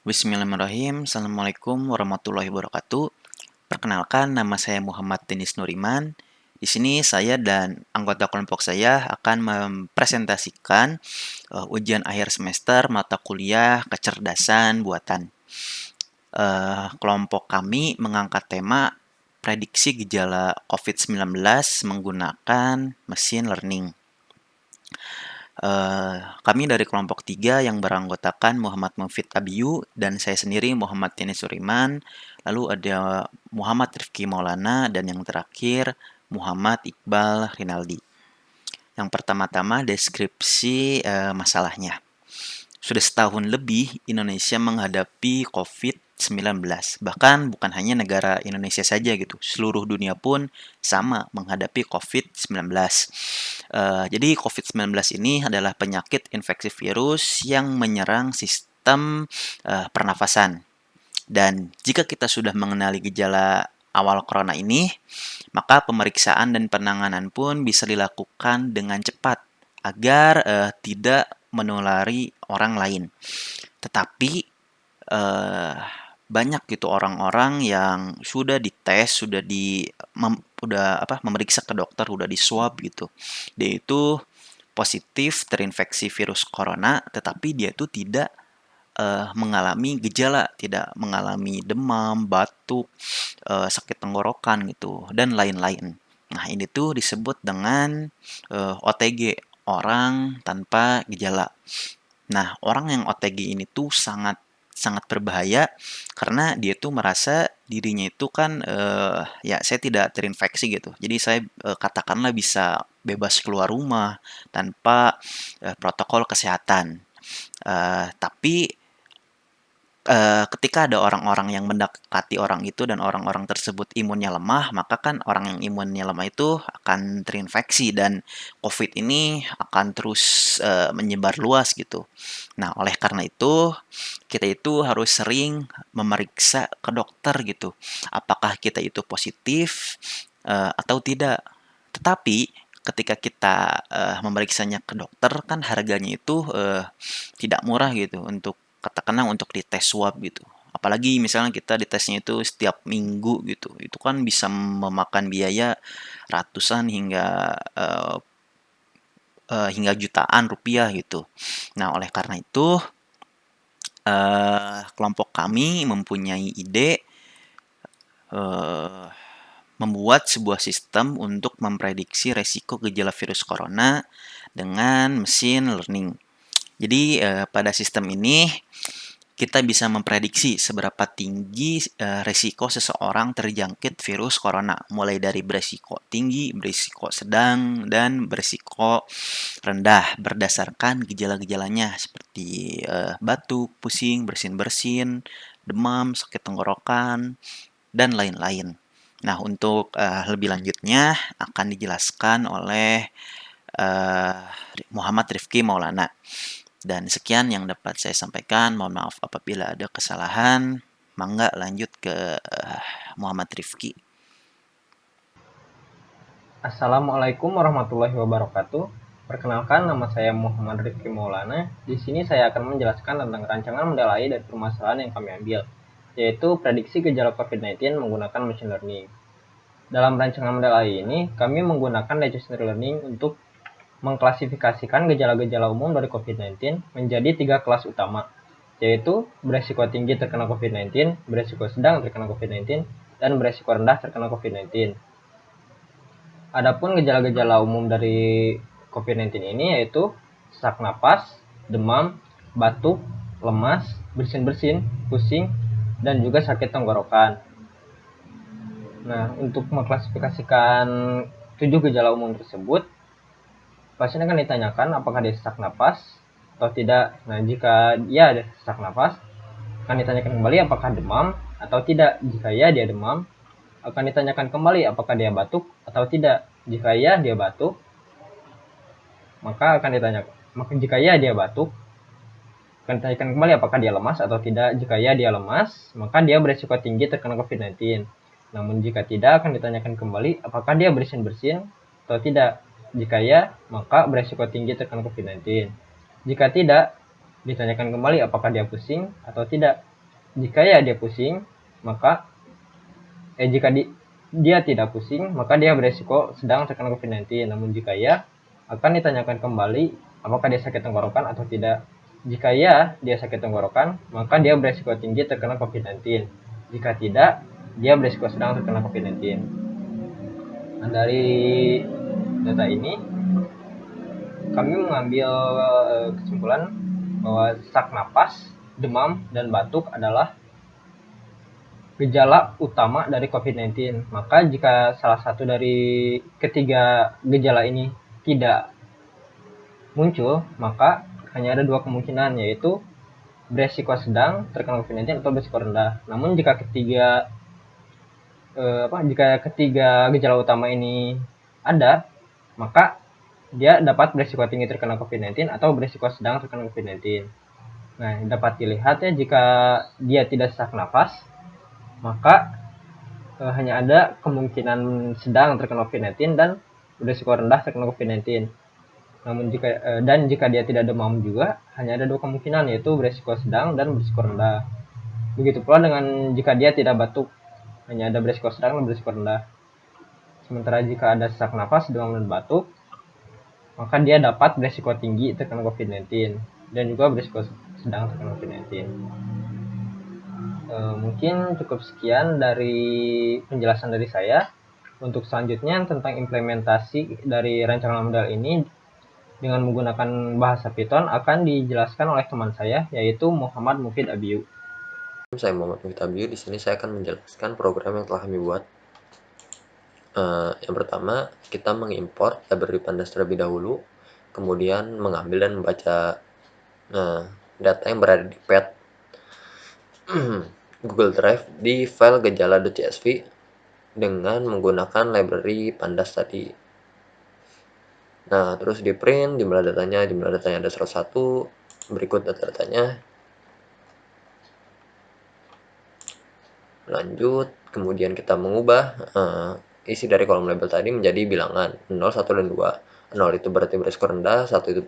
Bismillahirrahmanirrahim. Assalamualaikum warahmatullahi wabarakatuh. Perkenalkan, nama saya Muhammad Denis Nuriman. Di sini saya dan anggota kelompok saya akan mempresentasikan ujian akhir semester mata kuliah kecerdasan buatan. Kelompok kami mengangkat tema prediksi gejala COVID-19 menggunakan mesin learning. Kami dari kelompok 3 yang beranggotakan Muhammad Mufid Abiyu dan saya sendiri Muhammad Denis Suriman. Lalu ada Muhammad Rifki Maulana dan yang terakhir Muhammad Iqbal Rinaldi. Yang pertama-tama deskripsi masalahnya. Sudah setahun lebih Indonesia menghadapi COVID-19. Bahkan bukan hanya negara Indonesia saja gitu. Seluruh dunia pun sama menghadapi COVID-19. Jadi COVID-19 ini adalah penyakit infeksi virus yang menyerang sistem pernafasan. Dan jika kita sudah mengenali gejala awal corona ini, maka pemeriksaan dan penanganan pun bisa dilakukan dengan cepat agar tidak menulari orang lain. Tetapi banyak gitu orang-orang yang sudah dites, memeriksa ke dokter, udah di swab gitu. Dia itu positif terinfeksi virus corona, tetapi dia itu tidak mengalami gejala, tidak mengalami demam, batuk, sakit tenggorokan gitu, dan lain-lain. Nah, ini tuh disebut dengan OTG, orang tanpa gejala. Nah, orang yang OTG ini tuh sangat sangat berbahaya karena dia tuh merasa dirinya itu kan ya saya tidak terinfeksi gitu. Jadi saya katakanlah bisa bebas keluar rumah tanpa protokol kesehatan. Tapi ketika ada orang-orang yang mendekati orang itu dan orang-orang tersebut imunnya lemah, maka kan orang yang imunnya lemah itu akan terinfeksi dan COVID ini akan terus menyebar luas gitu. Nah, oleh karena itu kita itu harus sering memeriksa ke dokter gitu. Apakah kita itu positif atau tidak. Tetapi ketika kita memeriksanya ke dokter kan harganya itu tidak murah gitu untuk katakanlah untuk dites swab gitu. Apalagi misalnya kita ditesnya itu setiap minggu gitu. Itu kan bisa memakan biaya ratusan hingga jutaan rupiah gitu. Nah, oleh karena itu kelompok kami mempunyai ide eh, membuat sebuah sistem untuk memprediksi resiko gejala virus corona dengan mesin learning. Jadi pada sistem ini kita bisa memprediksi seberapa tinggi resiko seseorang terjangkit virus corona, mulai dari beresiko tinggi, beresiko sedang, dan beresiko rendah berdasarkan gejala-gejalanya seperti batuk, pusing, bersin-bersin, demam, sakit tenggorokan, dan lain-lain. Nah, untuk lebih lanjutnya akan dijelaskan oleh uh, Muhammad Rifki Maulana. Dan sekian yang dapat saya sampaikan. Mohon maaf apabila ada kesalahan. Mangga lanjut ke Muhammad Rifki. Assalamualaikum warahmatullahi wabarakatuh. Perkenalkan, nama saya Muhammad Rifki Maulana. Di sini saya akan menjelaskan tentang rancangan model AI dan permasalahan yang kami ambil, yaitu prediksi gejala COVID-19 menggunakan machine learning. Dalam rancangan model AI ini, kami menggunakan legendary learning untuk mengklasifikasikan gejala-gejala umum dari COVID-19 menjadi 3 kelas utama, yaitu beresiko tinggi terkena COVID-19, beresiko sedang terkena COVID-19, dan beresiko rendah terkena COVID-19. Adapun gejala-gejala umum dari COVID-19 ini yaitu sesak napas, demam, batuk, lemas, bersin-bersin, pusing, dan juga sakit tenggorokan. Nah, untuk mengklasifikasikan 7 gejala umum tersebut, pasien akan ditanyakan apakah dia sesak napas atau tidak. Nah, jika dia ada sesak napas, akan ditanyakan kembali apakah demam atau tidak. Jika ya dia demam, akan ditanyakan kembali apakah dia batuk atau tidak. Jika ya dia batuk, maka akan ditanyakan. Jika ya dia batuk, akan ditanyakan kembali apakah dia lemas atau tidak. Jika ya dia lemas, maka dia beresiko tinggi terkena COVID-19. Namun jika tidak, akan ditanyakan kembali apakah dia bersin-bersin atau tidak. Jika ya, maka beresiko tinggi terkena COVID-19. Jika tidak, ditanyakan kembali apakah dia pusing atau tidak. Jika ya dia pusing, maka jika dia tidak pusing, maka dia beresiko sedang terkena COVID-19. Namun jika ya, akan ditanyakan kembali apakah dia sakit tenggorokan atau tidak. Jika ya, dia sakit tenggorokan, maka dia beresiko tinggi terkena COVID-19. Jika tidak, dia beresiko sedang terkena COVID-19. Nah, dari data ini, kami mengambil kesimpulan bahwa sesak napas, demam, dan batuk adalah gejala utama dari COVID-19. Maka jika salah satu dari ketiga gejala ini tidak muncul, maka hanya ada dua kemungkinan, yaitu beresiko sedang terkena COVID-19 atau beresiko rendah. Namun jika ketiga gejala utama ini ada, maka dia dapat beresiko tinggi terkena COVID-19 atau beresiko sedang terkena COVID-19. Nah, dapat dilihat ya, jika dia tidak sesak napas, maka hanya ada kemungkinan sedang terkena COVID-19 dan beresiko rendah terkena COVID-19. Namun jika dia tidak demam juga, hanya ada dua kemungkinan, yaitu beresiko sedang dan beresiko rendah. Begitu pula dengan jika dia tidak batuk, hanya ada beresiko sedang dan beresiko rendah. Sementara jika ada sesak napas, demam, dan batuk, maka dia dapat beresiko tinggi terkena COVID-19 dan juga beresiko sedang terkena COVID-19. Mungkin cukup sekian dari penjelasan dari saya. Untuk selanjutnya tentang implementasi dari rancangan model ini dengan menggunakan bahasa Python akan dijelaskan oleh teman saya, yaitu Muhammad Mufid Abiyu. Saya Muhammad Mufid Abiyu. Di sini saya akan menjelaskan program yang telah kami buat. Yang pertama, kita mengimport library pandas terlebih dahulu, kemudian mengambil dan membaca data yang berada di pad Google Drive di file gejala.csv dengan menggunakan library pandas tadi. Nah, terus di print jumlah datanya ada 101, berikut data-datanya. Lanjut, kemudian kita mengubah isi dari kolom label tadi menjadi bilangan 0, 1, dan 2. 0 itu berarti beresiko rendah, 1 itu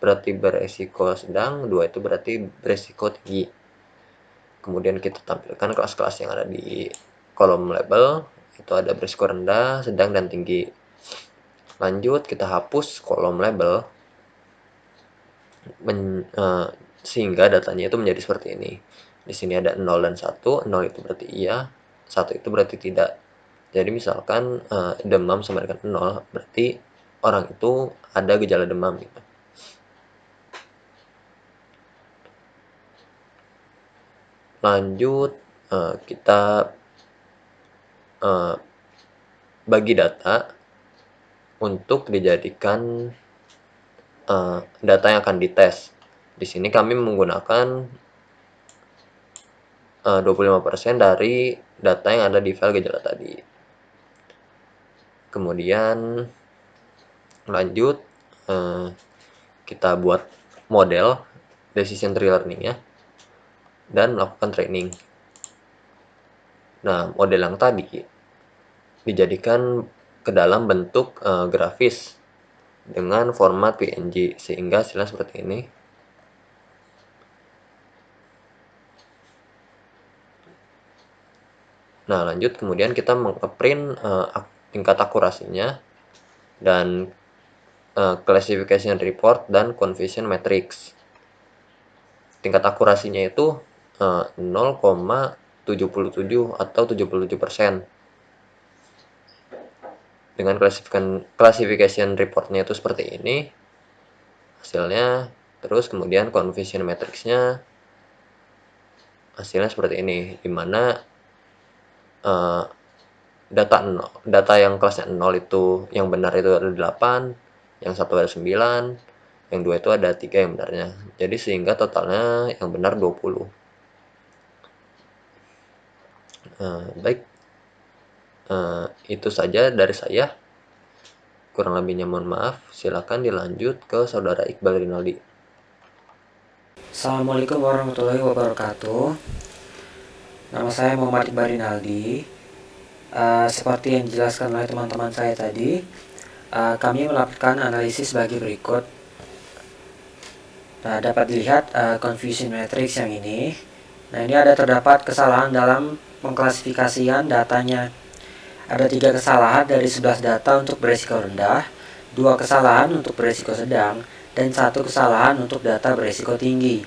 berarti beresiko sedang, 2 itu berarti beresiko tinggi. Kemudian kita tampilkan kelas-kelas yang ada di kolom label, itu ada beresiko rendah, sedang, dan tinggi. Lanjut, kita hapus kolom label sehingga datanya itu menjadi seperti ini. Di sini ada 0 dan 1, 0 itu berarti iya, 1 itu berarti tidak. Jadi misalkan demam sama dengan 0, berarti orang itu ada gejala demam gitu. Lanjut, kita bagi data untuk dijadikan data yang akan dites. Di sini kami menggunakan 25% dari data yang ada di file gejala tadi. Kemudian lanjut, kita buat model decision tree learning ya, dan melakukan training. Nah, model yang tadi dijadikan ke dalam bentuk grafis dengan format PNG sehingga hasilnya seperti ini. Nah, lanjut kemudian kita meng-print tingkat akurasinya dan classification report dan confusion matrix. Tingkat akurasinya itu 0,77 atau 77%. Dengan classification reportnya itu seperti ini hasilnya. Terus kemudian confusion matrixnya hasilnya seperti ini, dimana data yang kelasnya 0 itu yang benar itu ada 8, yang 1 ada 9, yang 2 itu ada 3 yang benarnya. Jadi sehingga totalnya yang benar 20. Baik, itu saja dari saya. Kurang lebihnya mohon maaf. Silakan dilanjut ke saudara Iqbal Rinaldi. Assalamualaikum warahmatullahi wabarakatuh. Nama saya Muhammad Iqbal Rinaldi. Seperti yang dijelaskan oleh teman-teman saya tadi, kami melakukan analisis bagi berikut. Nah, dapat dilihat confusion matrix yang ini. Nah, ini ada terdapat kesalahan dalam pengklasifikasian datanya. Ada 3 kesalahan dari 11 data untuk beresiko rendah, 2 kesalahan untuk beresiko sedang, dan 1 kesalahan untuk data beresiko tinggi.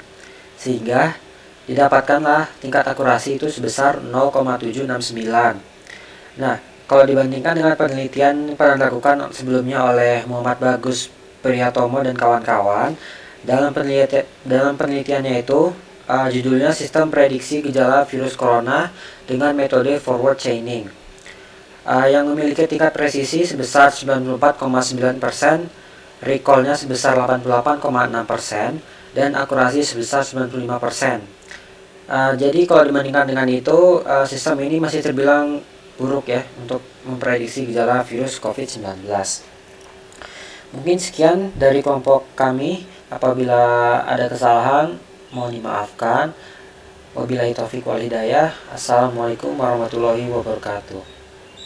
Sehingga didapatkanlah tingkat akurasi itu sebesar 0,769. Nah, kalau dibandingkan dengan penelitian yang pernah dilakukan sebelumnya oleh Muhammad Bagus Priyatomo dan kawan-kawan, dalam penelitiannya itu judulnya Sistem Prediksi Gejala Virus Corona dengan metode forward chaining, yang memiliki tingkat presisi sebesar 94,9%, recall-nya sebesar 88,6%, dan akurasi sebesar 95%. Jadi kalau dibandingkan dengan itu, sistem ini masih terbilang buruk ya untuk memprediksi gejala virus COVID-19. Mungkin sekian dari kelompok kami. Apabila ada kesalahan, mohon dimaafkan. Wabillahi taufiq wal hidayah. Assalamualaikum warahmatullahi wabarakatuh.